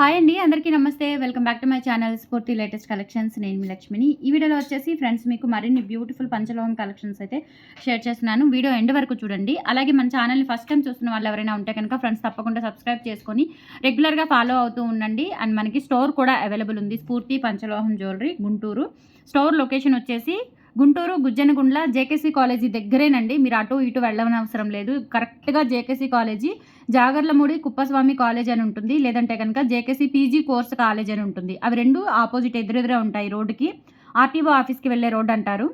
Hi అండి. అందరికీ నమస్తే. Welcome back to my channel స్ఫూర్తి లేటెస్ట్ కలెక్షన్స్. నేను మీ లక్ష్మిని. ఈ వీడియోలో వచ్చేసి ఫ్రెండ్స్ మీకు మరిన్ని బ్యూటిఫుల్ పంచలోహం కలెక్షన్స్ అయితే షేర్ చేస్తున్నాను. వీడియో ఎండ్ వరకు చూడండి. అలాగే మన ఛానల్ని ఫస్ట్ టైం చూస్తున్న వాళ్ళు ఎవరైనా ఉంటే కనుక ఫ్రెండ్స్ తప్పకుండా సబ్స్క్రైబ్ చేసుకొని రెగ్యులర్గా ఫాలో అవుతూ ఉండండి. అండ్ మనకి స్టోర్ కూడా అవైలబుల్ ఉంది. Spoorthi Panchaloham jewellery Guntur. Store location వచ్చేసి గుంటూరు గుజ్జనగుండ్ల జేకేసీ కాలేజీ దగ్గరేనండి. మీరు అటు ఇటు వెళ్ళనవసరం లేదు. కరెక్ట్గా JKC college, Jagarlamudi Kuppuswamy college అని ఉంటుంది. లేదంటే కనుక జేకేసీ పీజీ కోర్స్ కాలేజ్ అని ఉంటుంది. అవి రెండు ఆపోజిట్ ఎదురెదురే ఉంటాయి రోడ్డుకి. ఆర్టీఓ ఆఫీస్కి వెళ్ళే రోడ్ అంటారు.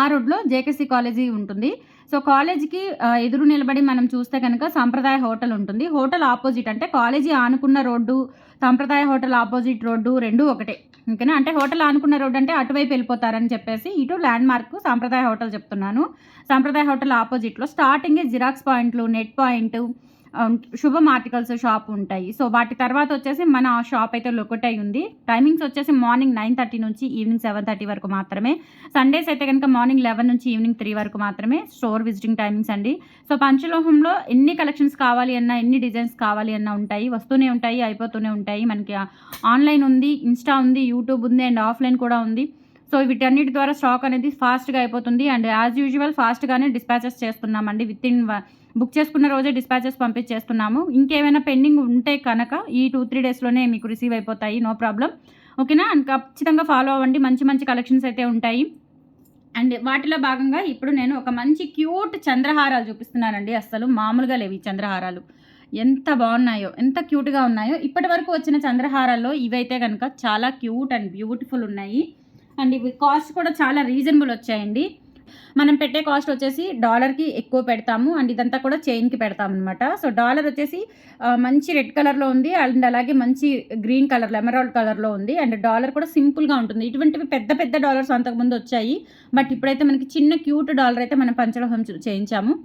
ఆ రోడ్లో జేకేసీ కాలేజీ ఉంటుంది. సో కాలేజీకి ఎదురు నిలబడి మనం చూస్తే కనుక సాంప్రదాయ హోటల్ ఉంటుంది. హోటల్ ఆపోజిట్ అంటే కాలేజీ ఆనుకున్న రోడ్డు, సాంప్రదాయ హోటల్ ఆపోజిట్ రోడ్డు రెండు ఒకటే. ఓకేనా? అంటే హోటల్ ఆనుకున్న రోడ్డు అంటే అటువైపు వెళ్ళిపోతారని చెప్పేసి ఇటు ల్యాండ్ మార్క్ సాంప్రదాయ హోటల్ చెప్తున్నాను. సాంప్రదాయ హోటల్ ఆపోజిట్లో స్టార్టింగే జిరాక్స్ పాయింట్లు, నెట్ పాయింట్, శుభం ఆర్టికల్స్ షాప్ ఉంటాయి. సో వాటి తర్వాత వచ్చేసి మన షాప్ అయితే లొకేట్ అయి ఉంది. టైమింగ్స్ వచ్చేసి మార్నింగ్ 9:30 నుంచి ఈవినింగ్ 7:30 వరకు మాత్రమే. సండేస్ అయితే కనుక మార్నింగ్ 11 నుంచి ఈవినింగ్ 3 వరకు మాత్రమే స్టోర్ విజిటింగ్ టైమింగ్స్ అండి. సో పంచలోహంలో ఎన్ని కలెక్షన్స్ కావాలి అన్నా, ఎన్ని డిజైన్స్ కావాలి అన్నా ఉంటాయి. వస్తూనే ఉంటాయి, అయిపోతూనే ఉంటాయి. మనకి ఆన్లైన్ ఉంది, ఇన్స్టా ఉంది, యూట్యూబ్ ఉంది, అండ్ ఆఫ్లైన్ కూడా ఉంది. సో వీటన్నిటి ద్వారా స్టాక్ అనేది ఫాస్ట్గా అయిపోతుంది. అండ్ యాజ్ యూజువల్ ఫాస్ట్గానే డిస్పాచెస్ చేస్తున్నామండి. వితిన్ బుక్ చేసుకున్న రోజే డిస్పాచెస్ పంపించేస్తున్నాము. ఇంకేమైనా పెండింగ్ ఉంటే కనుక ఈ 2-3 డేస్లోనే మీకు రిసీవ్ అయిపోతాయి. No problem. ఓకేనా? అండ్ ఖచ్చితంగా ఫాలో అవ్వండి. మంచి మంచి కలెక్షన్స్ అయితే ఉంటాయి. అండ్ వాటిలో భాగంగా ఇప్పుడు నేను ఒక మంచి క్యూట్ చంద్రహారాలు చూపిస్తున్నానండి. అస్సలు మామూలుగా లేవు ఈ చంద్రహారాలు. ఎంత బాగున్నాయో, ఎంత క్యూట్గా ఉన్నాయో. ఇప్పటి వరకు వచ్చిన చంద్రహారాల్లో ఇవైతే కనుక చాలా క్యూట్ అండ్ బ్యూటిఫుల్ ఉన్నాయి. అండ్ ఇవి కాస్ట్ కూడా చాలా రీజనబుల్ వచ్చాయండి. మనం పెట్టే కాస్ట్ వచ్చేసి డాలర్కి ఎక్కువ పెడతాము. అండ్ ఇదంతా కూడా చైన్కి పెడతాం అనమాట. సో డాలర్ వచ్చేసి మంచి రెడ్ కలర్లో ఉంది. అండ్ అలాగే మంచి గ్రీన్ కలర్లో, ఎమరాల్డ్ కలర్లో ఉంది. అండ్ డాలర్ కూడా సింపుల్గా ఉంటుంది. ఇటువంటివి పెద్ద పెద్ద డాలర్స్ అంతకుముందు వచ్చాయి. బట్ ఇప్పుడైతే మనకి చిన్న క్యూట్ డాలర్ అయితే మనం పంచలోహం చేయించాము.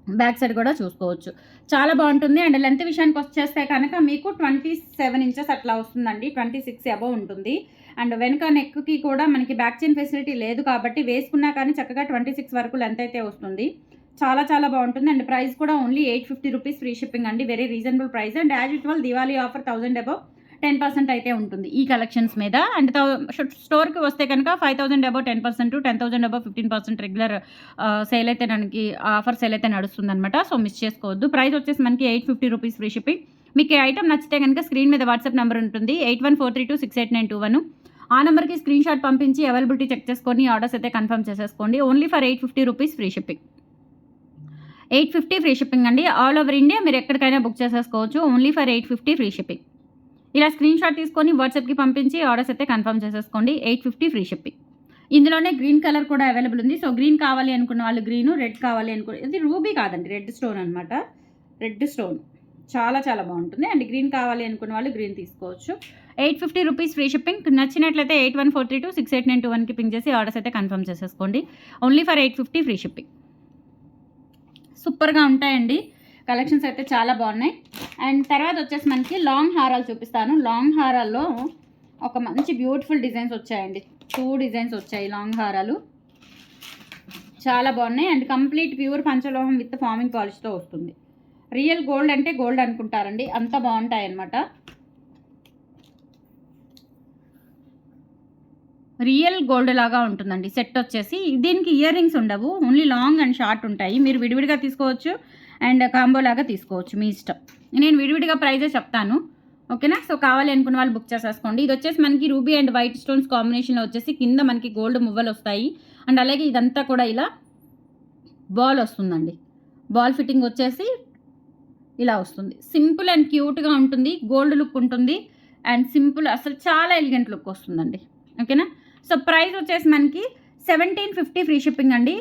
బ్యాక్ సైడ్ కూడా చూసుకోవచ్చు. చాలా బాగుంటుంది. అండ్ లెంత్ విషయానికి వచ్చేస్తే కనుక మీకు 27 ఇంచెస్ అట్లా వస్తుందండి. 26 అబవ్ ఉంటుంది. అండ్ వెనుక నెక్కి కూడా మనకి బ్యాక్ చైన్ ఫెసిలిటీ లేదు కాబట్టి వేసుకున్నా కానీ చక్కగా 26 వరకు లెంత్ అయితే వస్తుంది. చాలా చాలా బాగుంటుంది. అండ్ ప్రైస్ కూడా ఓన్లీ 850 రూపీస్ ఫ్రీ షిప్పింగ్ అండి. Very reasonable price. And as usual Diwali offer 1000 above 10% అయితే ఉంటుంది ఈ కలెక్షన్స్ మీద. అండ్ స్టోర్కి వస్తే కనుక 5000 అబవ్ 10%, 10,000 అబవ్ 15% రెగ్యులర్ సేల్ అయితే మనకి ఆఫర్ సేల్ అయితే నడుస్తుంది అనమాట. సో మిస్ చేసుకోవద్దు. ప్రైస్ వచ్చేసి మనకి 850 రూపీస్ ఫ్రీ షిప్పింగ్. మీకు ఈ ఐటమ్ నచ్చితే కనుక స్క్రీన్ మీద వాట్సాప్ నెంబర్ ఉంటుంది 8143268921. ఆ నెంబర్కి స్క్రీన్ షాట్ పంపించి అవైలబిలిటీ చెక్ చేసుకొని ఆర్డర్స్ అయితే కన్ఫర్మ్ చేసేసుకోండి. Only for 850 rupees free shipping. 850 free shipping అండి. ఆల్ ఓవర్ ఇండియా మీరు ఎక్కడికైనా బుక్ చేసేసుకోవచ్చు. Only for 850 free shipping. ఇలా స్క్రీన్ షాట్ తీసుకొని వాట్సాప్కి పంపించి ఆర్డర్స్ అయితే కన్ఫర్మ్ చేసేసుకోండి. 850 ఫ్రీ షిప్పింగ్. ఇందులోనే గ్రీన్ కలర్ కూడా అవైలబుల్ ఉంది. సో గ్రీన్ కావాలి అనుకున్న వాళ్ళు గ్రీను, రెడ్ కావాలి అనుకున్న ఇది రూబీ కాదండి, రెడ్ స్టోన్ అనమాట. రెడ్ స్టోన్ చాలా చాలా బాగుంటుంది. అండ్ గ్రీన్ కావాలి అనుకున్న వాళ్ళు గ్రీన్ తీసుకోవచ్చు. 850 రూపీస్ ఫ్రీ షిప్పింగ్. నచ్చినట్లయితే 8143268921కి పింక్ చేసి ఆర్డర్స్ అయితే కన్ఫర్మ్ చేసేసుకోండి. Only for 850 free shipping. సూపర్గా ఉంటాయండి. కలెక్షన్స్ అయితే చాలా బాగున్నాయి. అండ్ తర్వాత వచ్చేసి మనకి లాంగ్ హారాలు చూపిస్తాను. లాంగ్ హారాల్లో ఒక మంచి బ్యూటిఫుల్ డిజైన్స్ వచ్చాయండి. 2 డిజైన్స్ వచ్చాయి లాంగ్ హారాలు. చాలా బాగున్నాయి. అండ్ కంప్లీట్ ప్యూర్ పంచలోహం విత్ ఫార్మింగ్ పాలిష్తో వస్తుంది. రియల్ గోల్డ్ అంటే గోల్డ్ అనుకుంటారండి, అంత బాగుంటాయి అన్నమాట. రియల్ గోల్డ్ లాగా ఉంటుందండి సెట్ వచ్చేసి. దీనికి ఇయర్ రింగ్స్ ఉండవు, ఓన్లీ లాంగ్ అండ్ షార్ట్ ఉంటాయి. మీరు విడివిడిగా తీసుకోవచ్చు అండ్ కాంబో లాగా తీసుకోవచ్చు, మీ ఇష్టం. నేను విడివిడిగా ప్రైజే చెప్తాను. ఓకేనా? సో కావాలి అనుకున్న వాళ్ళు బుక్ చేసేసుకోండి. ఇది వచ్చేసి మనకి రూబీ అండ్ వైట్ స్టోన్స్ కాంబినేషన్లో వచ్చేసి కింద మనకి గోల్డ్ మువ్వలు వస్తాయి. అండ్ అలాగే ఇదంతా కూడా ఇలా బాల్ వస్తుందండి. బాల్ ఫిట్టింగ్ వచ్చేసి ఇలా వస్తుంది. సింపుల్ అండ్ క్యూట్గా ఉంటుంది. గోల్డ్ లుక్ ఉంటుంది అండ్ సింపుల్, అసలు చాలా ఎలిగెంట్ లుక్ వస్తుందండి. ఓకేనా? సో ప్రైస్ వచ్చేసి మనకి 1750 ఫ్రీ షిప్పింగ్ అండి.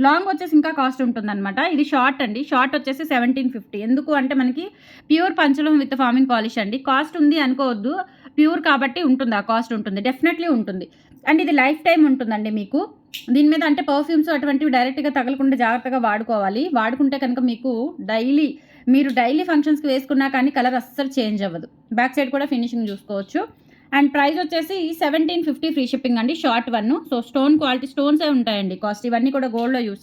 లాంగ్ వచ్చేసి ఇంకా కాస్ట్ ఉంటుందన్నమాట. ఇది షార్ట్ అండి. షార్ట్ వచ్చేసి 1750. ఎందుకు అంటే మనకి ప్యూర్ పంచలోహం విత్ ఫార్మింగ్ పాలిష్ అండి. కాస్ట్ ఉంది అనుకోవద్దు, ప్యూర్ కాబట్టి ఉంటుంది, ఆ కాస్ట్ ఉంటుంది, డెఫినెట్లీ ఉంటుంది. అండ్ ఇది లైఫ్ టైం ఉంటుందండి మీకు. దీని మీద అంటే పర్ఫ్యూమ్స్ అటువంటివి డైరెక్ట్గా తగలకుండా జాగ్రత్తగా వాడుకోవాలి. వాడుకుంటే కనుక మీకు మీరు డైలీ ఫంక్షన్స్కి వేసుకున్నా కానీ కలర్ అస్సలు చేంజ్ అవ్వదు. బ్యాక్ సైడ్ కూడా ఫినిషింగ్ చూసుకోవచ్చు. అండ్ ప్రైస్ వచ్చేసి 1750 ఫ్రీ షిప్పింగ్ అండి. షార్ట్ 1. సో స్టోన్ క్వాలిటీ స్టోన్సే ఉంటాయండి కాస్ట్. ఇవన్నీ కూడా గోల్డ్లో యూజ్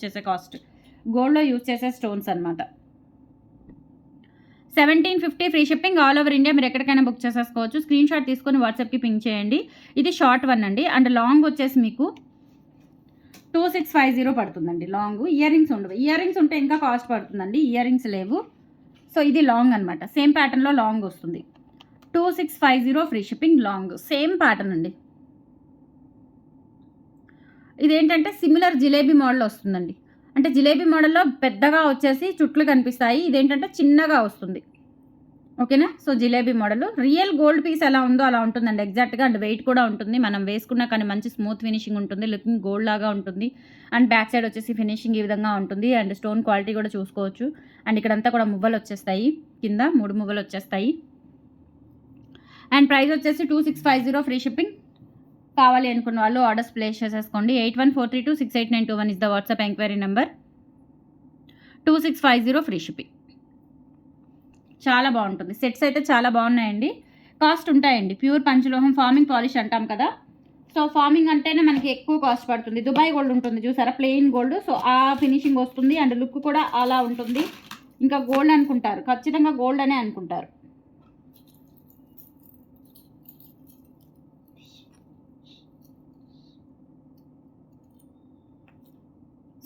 చేసే స్టోన్స్ అనమాట. 1750 free shipping all over India. మీరు ఎక్కడికైనా బుక్ చేసేసుకోవచ్చు. స్క్రీన్ షాట్ తీసుకొని వాట్సాప్కి పింక్ చేయండి. ఇది షార్ట్ వన్ అండి. అండ్ లాంగ్ వచ్చేసి మీకు 2650 పడుతుందండి. లాంగ్ ఇయర్ రింగ్స్ ఉండవు. ఇయర్ రింగ్స్ ఉంటే ఇంకా కాస్ట్ పడుతుందండి. ఇయర్ రింగ్స్ లేవు. సో ఇది లాంగ్ అనమాట. సేమ్ ప్యాటర్న్లో లాంగ్ వస్తుంది. 2650 free shipping long. Same pattern అండి. ఇదేంటంటే సిమిలర్ జిలేబీ మోడల్ వస్తుందండి. అంటే జిలేబీ మోడల్లో పెద్దగా వచ్చేసి చుట్లు కనిపిస్తాయి. ఇదేంటంటే చిన్నగా వస్తుంది. ఓకేనా. So jalebi model. Real gold piece ఎలా ఉందో అలా ఉంటుందండి ఎగ్జాక్ట్గా. అండ్ వెయిట్ కూడా ఉంటుంది. మనం వేసుకున్నా కానీ మంచి స్మూత్ ఫినిషింగ్ ఉంటుంది. లుకింగ్ గోల్డ్ లాగా ఉంటుంది. అండ్ బ్యాక్ సైడ్ వచ్చేసి ఫినిషింగ్ ఈ విధంగా ఉంటుంది. అండ్ స్టోన్ క్వాలిటీ కూడా చూసుకోవచ్చు. అండ్ ఇక్కడంతా కూడా మువ్వలు వచ్చేస్తాయి. కింద 3 మువ్వలు వచ్చేస్తాయి. అండ్ ప్రైస్ వచ్చేసి 2650 ఫ్రీ షిప్పింగ్. కావాలి అనుకున్న వాళ్ళు ఆర్డర్స్ ప్లేస్ చేసేసుకోండి. 8143268921 is the WhatsApp enquiry number. 2650 free shipping. చాలా బాగుంటుంది. సెట్స్ అయితే చాలా బాగున్నాయండి. కాస్ట్ ఉంటాయండి. ప్యూర్ పంచలోహం ఫార్మింగ్ పాలిష్ అంటాం కదా. సో ఫార్మింగ్ అంటేనే మనకి ఎక్కువ కాస్ట్ పడుతుంది. దుబాయ్ గోల్డ్ ఉంటుంది చూసారా, ప్లెయిన్ గోల్డ్. సో ఆ ఫినిషింగ్ వస్తుంది. అండ్ లుక్ కూడా అలా ఉంటుంది. ఇంకా గోల్డ్ అనుకుంటారు, ఖచ్చితంగా గోల్డ్ అనే అనుకుంటారు.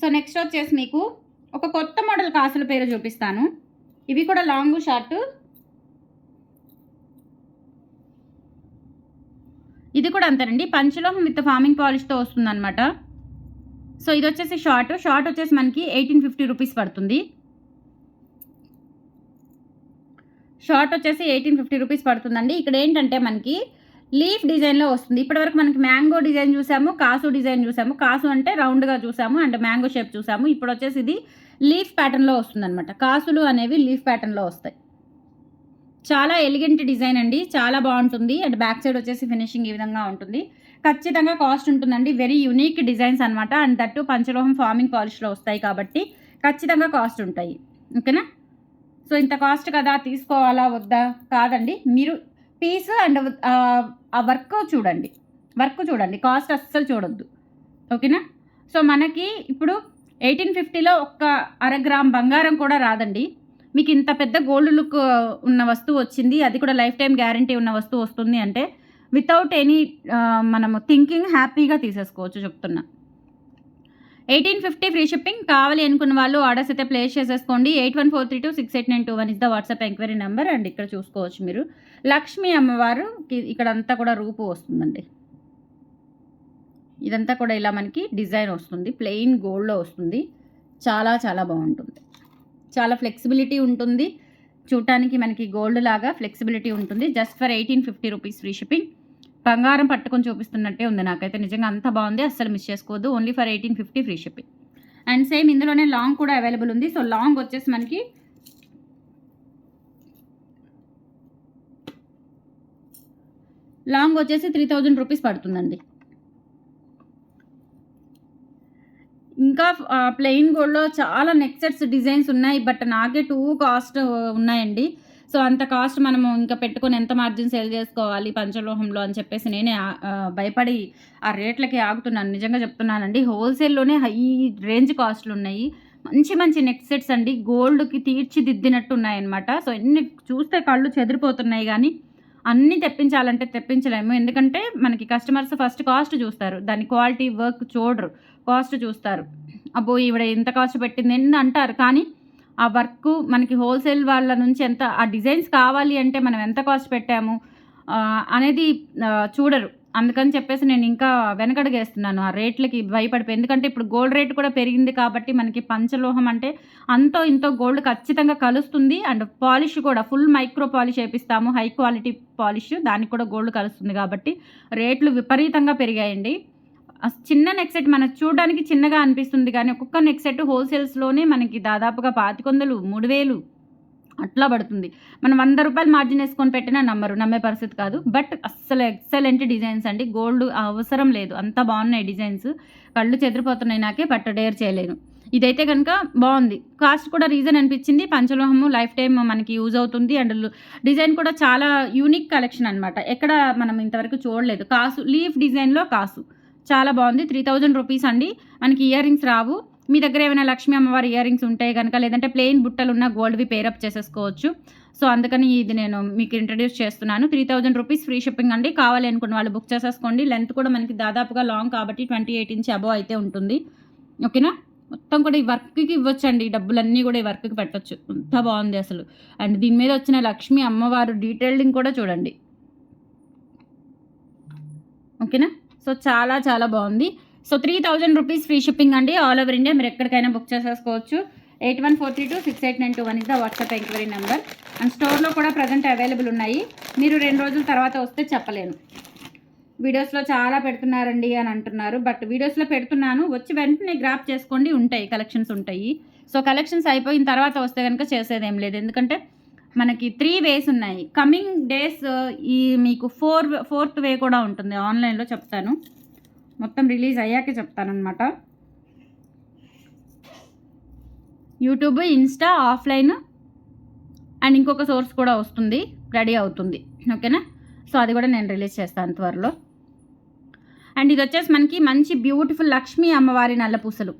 సో నెక్స్ట్ వచ్చేసి మీకు ఒక కొత్త మోడల్ కాసుల పేరు చూపిస్తాను. ఇవి కూడా లాంగ్ షార్ట్. ఇది కూడా అంతేనండి. పంచలోహం విత్ ఫార్మింగ్ పాలిష్తో వస్తుంది అనమాట. సో ఇది వచ్చేసి షార్ట్ వచ్చేసి మనకి 1850 రూపీస్ పడుతుంది. షార్ట్ వచ్చేసి 1850 రూపీస్ పడుతుందండి. ఇక్కడ ఏంటంటే మనకి లీఫ్ డిజైన్లో వస్తుంది. ఇప్పటివరకు మనకి మ్యాంగో డిజైన్ చూసాము, కాసు డిజైన్ చూసాము. కాసు అంటే రౌండ్గా చూసాము అండ్ మ్యాంగో షేప్ చూసాము. ఇప్పుడు వచ్చేసి ఇది లీఫ్ ప్యాటర్న్లో వస్తుంది అనమాట. కాసులు అనేవి లీఫ్ ప్యాటర్న్లో వస్తాయి. చాలా ఎలిగెంట్ డిజైన్ అండి. చాలా బాగుంటుంది. అండ్ బ్యాక్ సైడ్ వచ్చేసి ఫినిషింగ్ ఈ విధంగా ఉంటుంది. ఖచ్చితంగా కాస్ట్ ఉంటుందండి. వెరీ యునిక్ డిజైన్స్ అనమాట. అండ్ దట్టు పంచలోహం ఫార్మింగ్ పాలిష్లో వస్తాయి కాబట్టి ఖచ్చితంగా కాస్ట్ ఉంటాయి. ఓకేనా. సో ఇంత కాస్ట్ కదా, తీసుకోవాలా వద్దా కాదండి. మీరు పీస్ అండ్ ఆ వర్క్ చూడండి. కాస్ట్ అస్సలు చూడొద్దు. ఓకేనా. సో మనకి ఇప్పుడు 1850లో ఒక్క 1/2 గ్రామ్ బంగారం కూడా రాదండి. మీకు ఇంత పెద్ద గోల్డ్ లుక్ ఉన్న వస్తువు వచ్చింది, అది కూడా లైఫ్ టైం గ్యారంటీ ఉన్న వస్తువు వస్తుంది అంటే వితౌట్ ఎనీ మనము థింకింగ్ హ్యాపీగా తీసేసుకోవచ్చు చెప్తున్నా. 1850 ఫ్రీ షిప్పింగ్. కావాలి అనుకున్న వాళ్ళు ఆర్డర్స్ అయితే ప్లేస్ చేసేసుకోండి. 8143268921 is the WhatsApp enquiry number. And ఇక్కడ చూసుకోవచ్చు మీరు లక్ష్మీ అమ్మవారు ఇక్కడంతా కూడా రూపు వస్తుందండి. ఇదంతా కూడా ఇలా మనకి డిజైన్ వస్తుంది. ప్లెయిన్ గోల్డ్లో వస్తుంది. చాలా చాలా బాగుంటుంది. చాలా ఫ్లెక్సిబిలిటీ ఉంటుంది. చూడటానికి మనకి గోల్డ్ లాగా ఫ్లెక్సిబిలిటీ ఉంటుంది. Just for 1850 rupees free shipping. బంగారం పట్టుకొని చూపిస్తున్నట్టే ఉంది నాకైతే. నిజంగా అంత బాగుంది. అస్సలు మిస్ చేసుకోవద్దు. Only for 1850 free shipping. And same ఇందులోనే లాంగ్ కూడా అవైలబుల్ ఉంది. సో లాంగ్ వచ్చేసి మనకి లాంగ్ వచ్చేసి 3000 రూపీస్ పడుతుందండి. ఇంకా ప్లెయిన్ గోల్డ్లో చాలా నెక్ సెట్స్ డిజైన్స్ ఉన్నాయి. బట్ నాకే టూ కాస్ట్ ఉన్నాయండి. సో అంత కాస్ట్ మనము ఇంకా పెట్టుకొని ఎంత మార్జిన్ సేల్ చేసుకోవాలి పంచలోహంలో అని చెప్పేసి నేనే భయపడి ఆ రేట్లకి ఆగుతున్నాను. నిజంగా చెప్తున్నానండి. హోల్సేల్లోనే హై రేంజ్ కాస్ట్లు ఉన్నాయి. మంచి మంచి నెక్ సెట్స్ అండి. గోల్డ్కి తీర్చిదిద్దినట్టు ఉన్నాయన్నమాట. సో ఎన్ని చూస్తే కళ్ళు చెదిరిపోతున్నాయి. కానీ అన్నీ తెప్పించాలంటే తెప్పించలేము. ఎందుకంటే మనకి కస్టమర్స్ ఫస్ట్ కాస్ట్ చూస్తారు, దాని క్వాలిటీ వర్క్ చూడరు, కాస్ట్ చూస్తారు. అబ్బో ఈవిడ ఎంత కాస్ట్ పెట్టింది అని అంటారు. కానీ ఆ వర్క్ మనకి హోల్సేల్ వాళ్ళ నుంచి ఎంత ఆ డిజైన్స్ కావాలి అంటే మనం ఎంత కాస్ట్ పెట్టాము అనేది చూడరు. అందుకని చెప్పేసి నేను ఇంకా వెనకడుగేస్తున్నాను ఆ రేట్లకి భయపడిపోయి. ఎందుకంటే ఇప్పుడు గోల్డ్ రేట్ కూడా పెరిగింది కాబట్టి మనకి పంచలోహం అంటే అంతో ఇంతో గోల్డ్ ఖచ్చితంగా కలుస్తుంది. అండ్ పాలిష్ కూడా ఫుల్ మైక్రో పాలిష్ వేపిస్తాము, హై క్వాలిటీ పాలిష్, దానికి కూడా గోల్డ్ కలుస్తుంది కాబట్టి రేట్లు విపరీతంగా పెరిగాయండి. చిన్న నెక్ సెట్ మనకు చూడడానికి చిన్నగా అనిపిస్తుంది కానీ ఒక్కొక్క నెక్ సెట్ హోల్సేల్స్లోనే మనకి దాదాపుగా 2500, 3000 అట్లా పడుతుంది. మనం 100 రూపాయలు మార్జిన్ వేసుకొని పెట్టినా నమ్మే పరిస్థితి కాదు. బట్ అస్సలు ఎక్సలెంట్ డిజైన్స్ అండి. గోల్డ్ అవసరం లేదు, అంత బాగున్నాయి డిజైన్స్. కళ్ళు చెదిరిపోతున్నాయి నాకే, బట్ డేర్ చేయలేను. ఇదైతే కనుక బాగుంది. కాస్ట్ కూడా రీజన్ అనిపించింది. పంచలోహము లైఫ్ టైం మనకి యూజ్ అవుతుంది. అండ్ డిజైన్ కూడా చాలా యూనిక్ కలెక్షన్ అనమాట. ఎక్కడ మనం ఇంతవరకు చూడలేదు. కాసు లీఫ్ డిజైన్లో కాసు చాలా బాగుంది. 3000 రూపీస్ అండి. మనకి ఇయర్ రింగ్స్ రావు. మీ దగ్గర ఏమైనా లక్ష్మీ అమ్మవారి ఇయర్ రింగ్స్ ఉంటాయి కనుక, లేదంటే ప్లెయిన్ బుట్టలు ఉన్న గోల్డ్వి పేరప్ చేసేసుకోవచ్చు. సో అందుకని ఇది నేను మీకు ఇంట్రడ్యూస్ చేస్తున్నాను. 3000 రూపీస్ ఫ్రీ షిప్పింగ్ అండి. కావాలి అనుకున్న వాళ్ళు బుక్ చేసేసుకోండి. లెంత్ కూడా మనకి దాదాపుగా లాంగ్ కాబట్టి 28 ఇంచ్ అబోవ్ అయితే ఉంటుంది. ఓకేనా. మొత్తం కూడా ఈ వర్క్కి ఇవ్వచ్చండి. డబ్బులన్నీ కూడా ఈ వర్క్కి పెట్టచ్చు. అంత బాగుంది అసలు. అండ్ దీని మీద వచ్చిన లక్ష్మీ అమ్మవారు డీటెయిలింగ్ కూడా చూడండి. ఓకేనా. సో చాలా చాలా బాగుంది. సో 3000 రూపీస్ ఫ్రీ షిప్పింగ్ అండి. ఆల్ ఓవర్ ఇండియా మీరు ఎక్కడికైనా బుక్ చేసేసుకోవచ్చు. 8143268921 is the WhatsApp enquiry number. And స్టోర్లో కూడా ప్రజెంట్ అవైలబుల్ ఉన్నాయి. మీరు 2 రోజుల తర్వాత వస్తే చెప్పలేను. వీడియోస్లో చాలా పెడుతున్నారండి అని అంటున్నారు. బట్ వీడియోస్లో పెడుతున్నాను, వచ్చి వెంటనే గ్రాప్ చేసుకోండి, ఉంటాయి కలెక్షన్స్ ఉంటాయి. సో కలెక్షన్స్ అయిపోయిన తర్వాత వస్తే కనుక చేసేదేం లేదు. ఎందుకంటే మనకి 3 వేస్ ఉన్నాయి. కమింగ్ డేస్ ఈ మీకు 4th వే కూడా ఉంటుంది. ఆన్లైన్లో చెప్తాను, మొత్తం రిలీజ్ అయ్యాకే చెప్తానమాట. యూట్యూబ్, ఇన్స్టా, ఆఫ్లైన్ అండ్ ఇంకొక సోర్స్ కూడా వస్తుంది, రెడీ అవుతుంది. ఓకేనా. సో అది కూడా నేను రిలీజ్ చేస్తాను త్వరలో. అండ్ ఇది వచ్చేసి మనకి మంచి బ్యూటిఫుల్ లక్ష్మీ అమ్మవారి నల్ల పూసలు.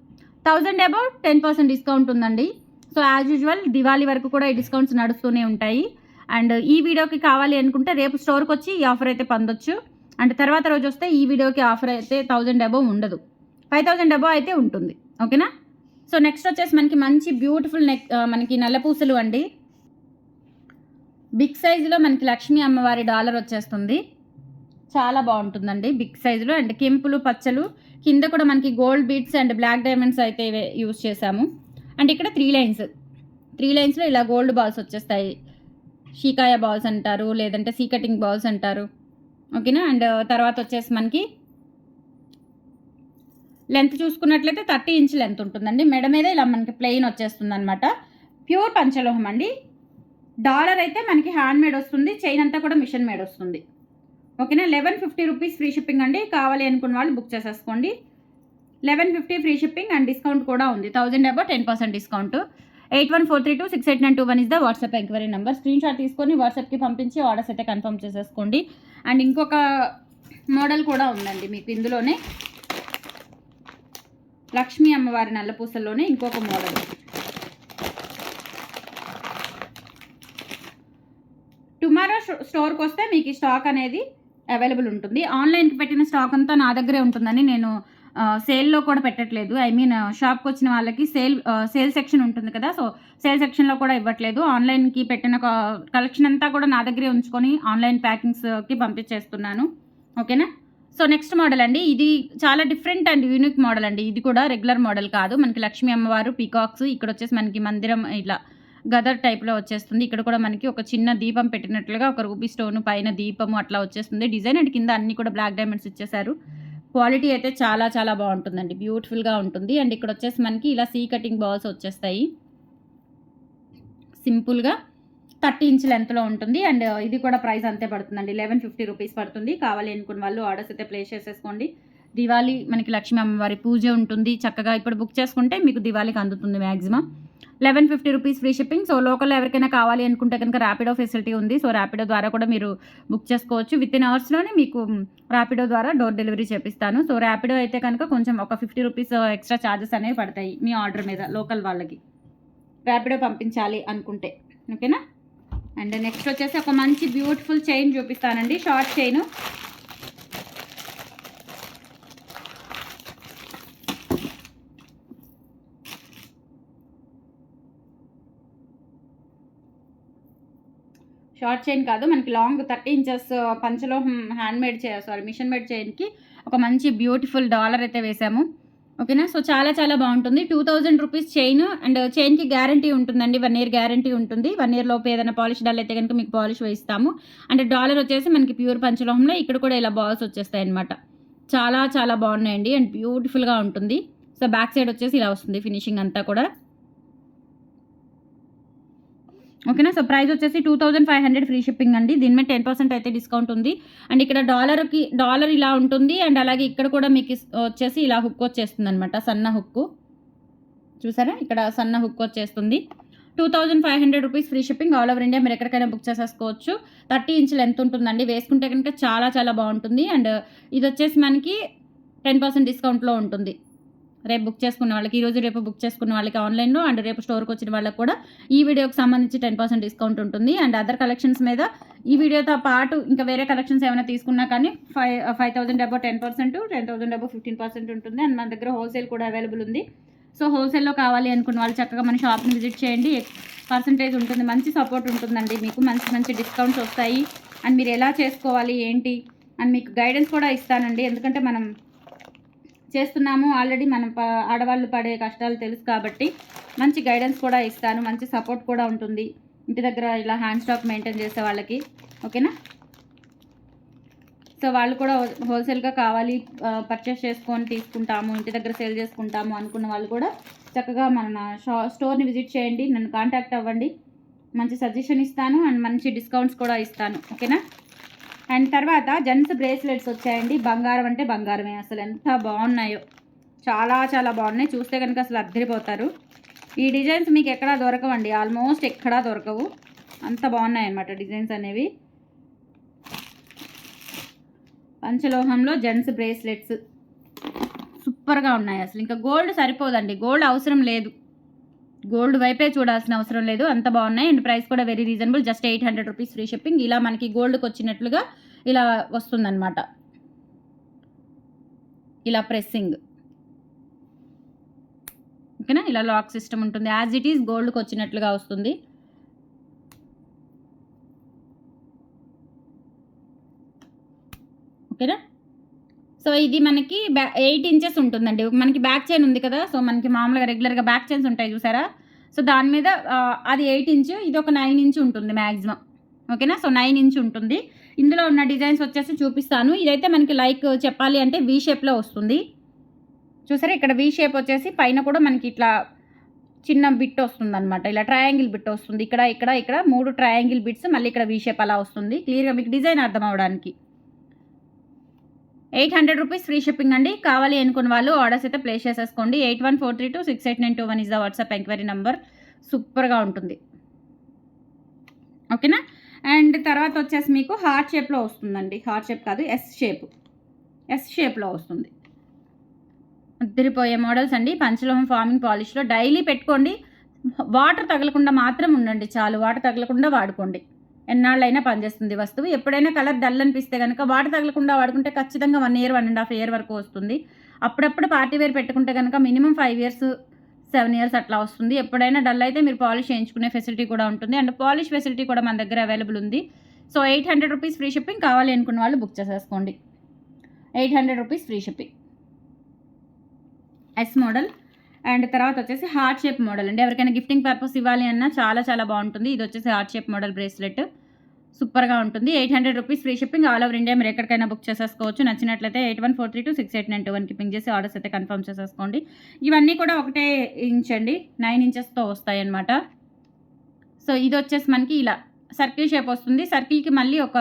1000 అబౌవ్ 10% డిస్కౌంట్ ఉందండి. సో యాజ్ యూజువల్ దివాళీ వరకు కూడా ఈ డిస్కౌంట్స్ నడుస్తూనే ఉంటాయి. అండ్ ఈ వీడియోకి కావాలి అనుకుంటే రేపు స్టోర్కి వచ్చి ఈ ఆఫర్ అయితే పొందొచ్చు. అండ్ తర్వాత రోజు వస్తే ఈ వీడియోకి ఆఫర్ అయితే 1000 అబౌవ్ ఉండదు, 5000 అబౌవ్ అయితే ఉంటుంది. ఓకేనా. సో నెక్స్ట్ వచ్చేసి మనకి మంచి బ్యూటిఫుల్ మనకి నల్ల పూసలు అండి. బిగ్ సైజులో మనకి లక్ష్మీ అమ్మవారి డాలర్ వచ్చేస్తుంది. చాలా బాగుంటుందండి బిగ్ సైజులో. అండ్ కెంపులు, పచ్చలు, కింద కూడా మనకి gold beads and black diamonds అయితే యూజ్ చేశాము. అండ్ ఇక్కడ 3 లైన్స్లో ఇలా గోల్డ్ బాల్స్ వచ్చేస్తాయి. షీకాయ బాల్స్ అంటారు, లేదంటే సీ కటింగ్ బాల్స్ అంటారు. ఓకేనా. అండ్ తర్వాత వచ్చేసి మనకి లెంత్ చూసుకున్నట్లయితే 30 ఇంచ్ లెంత్ ఉంటుందండి. మెడ మీద ఇలా మనకి ప్లెయిన్ వచ్చేస్తుంది అనమాట. ప్యూర్ పంచలోహం అండి. డాలర్ అయితే మనకి హ్యాండ్ మేడ్ వస్తుంది, చైన్ అంతా కూడా మిషన్ మేడ్ వస్తుంది. ఓకేనా. 1150 రూపీస్ ఫ్రీ షిప్పింగ్ అండి. కావాలి అనుకున్న వాళ్ళు బుక్ చేసేసుకోండి. 1150 ఫ్రీ షిప్పింగ్ అండ్ డిస్కౌంట్ కూడా ఉంది. 1000 above 10% discount. 8143268921 is the WhatsApp enquiry number. Screenshot తీసుకొని వాట్సాప్కి పంపించి ఆర్డర్స్ అయితే కన్ఫర్మ్ చేసేసుకోండి. అండ్ ఇంకొక మోడల్ కూడా ఉందండి మీకు ఇందులోనే, లక్ష్మీ అమ్మవారి నల్లపూసల్లోనే ఇంకొక మోడల్. టుమారో స్టోర్కి వస్తే మీకు ఈ స్టాక్ అనేది అవైలబుల్ ఉంటుంది. ఆన్లైన్కి పెట్టిన స్టాక్ అంతా నా దగ్గరే ఉంటుందని నేను సేల్లో కూడా పెట్టట్లేదు. ఐ మీన్ షాప్కి వచ్చిన వాళ్ళకి సేల్ సెక్షన్ ఉంటుంది కదా, సో సేల్ సెక్షన్లో కూడా ఇవ్వట్లేదు. ఆన్లైన్కి పెట్టిన కలెక్షన్ అంతా కూడా నా దగ్గరే ఉంచుకొని ఆన్లైన్ ప్యాకింగ్స్కి పంపించేస్తున్నాను. ఓకేనా. సో నెక్స్ట్ మోడల్ అండి. ఇది చాలా డిఫరెంట్ అండ్ యూనిక్ మోడల్ అండి. ఇది కూడా రెగ్యులర్ మోడల్ కాదు. మనకి లక్ష్మీ అమ్మవారు పీకాక్స్, ఇక్కడ వచ్చేసి మనకి మందిరం ఇట్లా గదర్ టైప్లో వచ్చేస్తుంది. ఇక్కడ కూడా మనకి ఒక చిన్న దీపం పెట్టినట్లుగా ఒక రూబీ స్టోన్ పైన దీపము అట్లా వచ్చేస్తుంది డిజైన్. అండ్ కింద అన్ని కూడా బ్లాక్ డైమండ్స్ ఇచ్చేసారు. క్వాలిటీ అయితే చాలా చాలా బాగుంటుందండి, బ్యూటిఫుల్గా ఉంటుంది. అండ్ ఇక్కడ వచ్చేసి మనకి ఇలా సీ కటింగ్ బాల్స్ వచ్చేస్తాయి. సింపుల్గా 30 ఇంచ్ లెంత్లో ఉంటుంది. అండ్ ఇది కూడా ప్రైస్ అంతే పడుతుందండి, 1150 రూపీస్ పడుతుంది. కావాలి అనుకున్న వాళ్ళు ఆర్డర్స్ అయితే ప్లేస్ చేసేసుకోండి. దివాళీ మనకి లక్ష్మీ అమ్మవారి పూజ ఉంటుంది, చక్కగా ఇప్పుడు బుక్ చేసుకుంటే మీకు దివాళీకి అందుతుంది maximum. 1150 rupees free shipping. So లోకల్లో ఎవరికైనా కావాలి అనుకుంటే కనుక ర్యాపిడో ఫెసిలిటీ ఉంది. సో ర్యాపిడో ద్వారా కూడా మీరు బుక్ చేసుకోవచ్చు. విత్ ఇన్ అవర్స్లోనే మీకు ర్యాపిడో ద్వారా డోర్ డెలివరీ చేపిస్తాను. సో ర్యాపిడో అయితే కనుక కొంచెం ఒక 50 రూపీస్ ఎక్స్ట్రా ఛార్జెస్ అనేవి పడతాయి మీ ఆర్డర్ మీద, లోకల్ వాళ్ళకి ర్యాపిడో పంపించాలి అనుకుంటే. ఓకేనా. అండ్ నెక్స్ట్ వచ్చేసి ఒక మంచి బ్యూటిఫుల్ చైన్ చూపిస్తానండి, షార్ట్ చైన్. షార్ట్ చైన్ కాదు, మనకి లాంగ్ 30 ఇంచెస్ పంచలోహం మిషన్ మేడ్ చైన్కి ఒక మంచి బ్యూటిఫుల్ డాలర్ అయితే వేసాము. ఓకేనా. సో చాలా చాలా బాగుంటుంది. 2000 రూపీస్ చైన్. అండ్ చైన్కి గ్యారంటీ ఉంటుందండి, 1 year గ్యారంటీ ఉంటుంది. 1 year లోపు ఏదైనా పాలిష్ డల్ అయితే కనుక మీకు పాలిష్ వేయిస్తాము. అండ్ డాలర్ వచ్చేసి మనకి ప్యూర్ పంచలోహంలో ఇక్కడ కూడా ఇలా బాల్స్ వచ్చేస్తాయి అనమాట. చాలా చాలా బాగున్నాయండి అండ్ బ్యూటిఫుల్గా ఉంటుంది. సో బ్యాక్ సైడ్ వచ్చేసి ఇలా వస్తుంది ఫినిషింగ్ అంతా కూడా. ఓకేనా. సో ప్రైస్ వచ్చేసి 2500 ఫ్రీ షిప్పింగ్ అండి. దీని మీద 10% అయితే డిస్కౌంట్ ఉంది. అండ్ ఇక్కడ డాలర్ ఇలా ఉంటుంది. అండ్ అలాగే ఇక్కడ కూడా మీకు వచ్చేసి ఇలా హుక్ వచ్చేస్తుంది అనమాట, సన్న హుక్ చూసారా, ఇక్కడ సన్న హుక్ వచ్చేస్తుంది. 2500 rupees free shipping. All over India మీరు ఎక్కడికైనా బుక్ చేసేసుకోవచ్చు. 30 ఇంచ్ లెంత్ ఉంటుందండి, వేసుకుంటే కనుక చాలా చాలా బాగుంటుంది. అండ్ ఇది వచ్చేసి మనకి 10% డిస్కౌంట్లో ఉంటుంది. రేపు బుక్ చేసుకున్న వాళ్ళకి, ఈరోజు రేపు బుక్ చేసుకున్న వాళ్ళకి ఆన్లైన్లో, అండ్ రేపు స్టోర్కి వచ్చిన వాళ్ళకి కూడా ఈ వీడియోకి సంబంధించి 10% డిస్కౌంట్ ఉంటుంది. అండ్ అదర్ కలెక్షన్స్ మీద ఈ వీడియోతో పాటు ఇంకా వేరే కలెక్షన్స్ ఏమైనా తీసుకున్నా కానీ 5,000 అబౌవ్ 10%, 10,000 అబౌవ్ 15% ఉంటుంది. అండ్ మన దగ్గర హోల్సేల్ కూడా అవైలబుల్ ఉంది. సో హోల్సేల్లో కావాలి అనుకున్న వాళ్ళు చక్కగా మన షాప్ని విజిట్ చేయండి. పర్సంటేజ్ ఉంటుంది, మంచి సపోర్ట్ ఉంటుందండి మీకు, మంచి మంచి డిస్కౌంట్స్ వస్తాయి. అండ్ మీరు ఎలా చేసుకోవాలి ఏంటి అండ్ మీకు గైడెన్స్ కూడా ఇస్తానండి. ఎందుకంటే మనం చేస్తున్నాము ఆల్రెడీ, మనం ఆడవాళ్ళు పడే కష్టాలు తెలుసు కాబట్టి మంచి గైడెన్స్ కూడా ఇస్తాను, మంచి సపోర్ట్ కూడా ఉంటుంది ఇంటి దగ్గర ఇలా హ్యాండ్ స్టాక్ మెయింటైన్ చేసే వాళ్ళకి. ఓకేనా? సో వాళ్ళు కూడా హోల్సేల్గా కావాలి, పర్చేస్ చేసుకొని తీసుకుంటాము, ఇంటి దగ్గర సేల్ చేసుకుంటాము అనుకున్న వాళ్ళు కూడా చక్కగా మన స్టోర్ని విజిట్ చేయండి, నన్ను కాంటాక్ట్ అవ్వండి. మంచి సజెషన్ ఇస్తాను అండ్ మంచి డిస్కౌంట్స్ కూడా ఇస్తాను. ఓకేనా? అండ్ తర్వాత జెంట్స్ బ్రేస్లెట్స్ వచ్చాయండి. బంగారం అంటే బంగారమే, అసలు ఎంత బాగున్నాయో, చాలా చాలా బాగున్నాయి. చూస్తే కనుక అసలు అద్దరిపోతారు. ఈ డిజైన్స్ మీకు ఎక్కడా దొరకవండి, ఆల్మోస్ట్ ఎక్కడా దొరకవు, అంత బాగున్నాయి అన్నమాట డిజైన్స్ అనేవి. పంచలోహంలో జెంట్స్ బ్రేస్లెట్స్ సూపర్గా ఉన్నాయి. అసలు ఇంకా గోల్డ్ సరిపోదండి, గోల్డ్ అవసరం లేదు, గోల్డ్ వైపే చూడాల్సిన అవసరం లేదు, అంత బాగున్నాయి. అండ్ ప్రైస్ కూడా very reasonable, just 800 rupees free shipping. ఇలా మనకి గోల్డ్కి వచ్చినట్లుగా ఇలా వస్తుందన్నమాట, ఇలా ప్రెస్సింగ్. ఓకేనా? ఇలా లాక్ సిస్టమ్ ఉంటుంది, యాజ్ ఇట్ ఈస్ గోల్డ్కి వచ్చినట్లుగా వస్తుంది. ఓకేనా? సో ఇది మనకి 8 ఇంచెస్ ఉంటుందండి. మనకి బ్యాక్ చైన్ ఉంది కదా, సో మనకి మామూలుగా రెగ్యులర్గా బ్యాక్ చైన్స్ ఉంటాయి చూసారా, సో దాని మీద అది 8 ఇంచు, ఇది ఒక 9 ఇంచు ఉంటుంది మ్యాక్సిమం. ఓకేనా? సో 9 ఇంచు ఉంటుంది. ఇందులో ఉన్న డిజైన్స్ వచ్చేసి చూపిస్తాను. ఇదైతే మనకి లైక్ చెప్పాలి అంటే వీ షేప్లో వస్తుంది చూసారా. ఇక్కడ వీ షేప్ వచ్చేసి పైన కూడా మనకి ఇట్లా చిన్న బిట్ వస్తుంది అనమాట, ఇలా ట్రయాంగిల్ బిట్ వస్తుంది. ఇక్కడ ఇక్కడ ఇక్కడ 3 ట్రయాంగిల్ బిట్స్, మళ్ళీ ఇక్కడ వీ షేప్ అలా వస్తుంది. క్లియర్గా మీకు డిజైన్ అర్థం అవడానికి. 800 రూపీస్ ఫ్రీ షిప్పింగ్ అండి. కావాలి అనుకున్న వాళ్ళు ఆర్డర్స్ అయితే ప్లేస్ చేసేసుకోండి. 8143268921 is the WhatsApp enquiry number. సూపర్గా ఉంటుంది. ఓకేనా? అండ్ తర్వాత వచ్చేసి మీకు హార్ట్ షేప్లో వస్తుందండి, హార్ట్ షేప్ కాదు, ఎస్ షేప్లో వస్తుంది. అద్దరిపోయే మోడల్స్ అండి. పంచలోహం ఫార్మింగ్ పాలిష్లో డైలీ పెట్టుకోండి, వాటర్ తగలకుండా మాత్రం ఉండండి చాలు, వాటర్ తగలకుండా వాడుకోండి, ఎన్నాళ్ళైనా పనిచేస్తుంది వస్తువు. ఎప్పుడైనా కలర్ డల్ అనిపిస్తే కనుక వాటర్ తగలకుండా వాడుకుంటే ఖచ్చితంగా 1 ఇయర్ 1.5 ఇయర్ వరకు వస్తుంది. అప్పుడప్పుడు పార్టీ వేర్ పెట్టుకుంటే కనుక మినిమం 5 ఇయర్స్ 7 ఇయర్స్ అట్లా వస్తుంది. ఎప్పుడైనా డల్ అయితే మీరు పాలిష్ చేయించుకునే ఫెసిలిటీ కూడా ఉంటుంది, అండ్ పాలిష్ ఫెసిలిటీ కూడా మన దగ్గర అవైలబుల్ ఉంది. So 800 rupees free shipping. కావాలి అనుకున్న వాళ్ళు బుక్ చేసేసుకోండి. 800 rupees free shipping. Yes model. And తర్వాత వచ్చేసి హార్ట్ షేప్ మోడల్ అండి. ఎవరికైనా గిఫ్టింగ్ పర్పస్ ఇవ్వాలి అన్నా చాలా చాలా బాగుంటుంది. ఇది వచ్చేసి హార్ట్ షేప్ మోడల్ బ్రేస్లెట్, సూపర్గా ఉంటుంది. 800 rupees free shipping. All over India మీరు ఎక్కడికైనా బుక్ చేసేసుకోవచ్చు. నచ్చినట్లయితే 8143268921కి పింక్ చేసి ఆర్డర్స్ అయితే కన్ఫర్మ్ చేసేసుకోండి. ఇవన్నీ కూడా ఒకటే ఇంచ్ అండి, 9 ఇంచెస్తో వస్తాయి అన్నమాట. సో ఇది వచ్చేసి మనకి ఇలా సర్కిల్ షేప్ వస్తుంది. సర్కిల్కి మళ్ళీ ఒక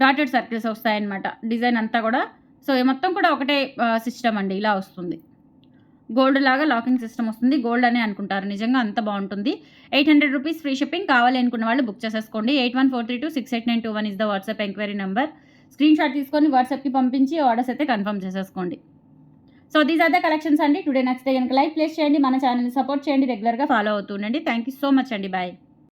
డాటెడ్ సర్కిల్స్ వస్తాయన్నమాట, డిజైన్ అంతా కూడా. సో మొత్తం కూడా ఒకటే సిస్టమ్ అండి, ఇలా వస్తుంది. గోల్డ్ లాగా లాకింగ్ సిస్టమ్ వస్తుంది, గోల్డ్ అనే అనుకుంటారు, నిజంగా అంత బాగుంటుంది. 800 రూపీస్ ఫ్రీ షిప్పింగ్. కావాలి అనుకున్న వాళ్ళు బుక్ చేసేసుకోండి. 8143268921 is the WhatsApp enquiry number. Screenshot తీసుకొని వాట్సాప్కి పంపించి ఆర్డర్స్ అయితే కన్ఫర్మ్ చేసేసుకోండి. So these are the collections అండి. టుడే నచ్చితే కనుక లైక్ ప్లేస్ చేయండి, మన ఛానల్ని సపోర్ట్ చేయండి, రెగ్యులర్గా ఫాలో అవుతూ ఉండండి. థ్యాంక్ యూ సో మచ్ అండి. బాయ్.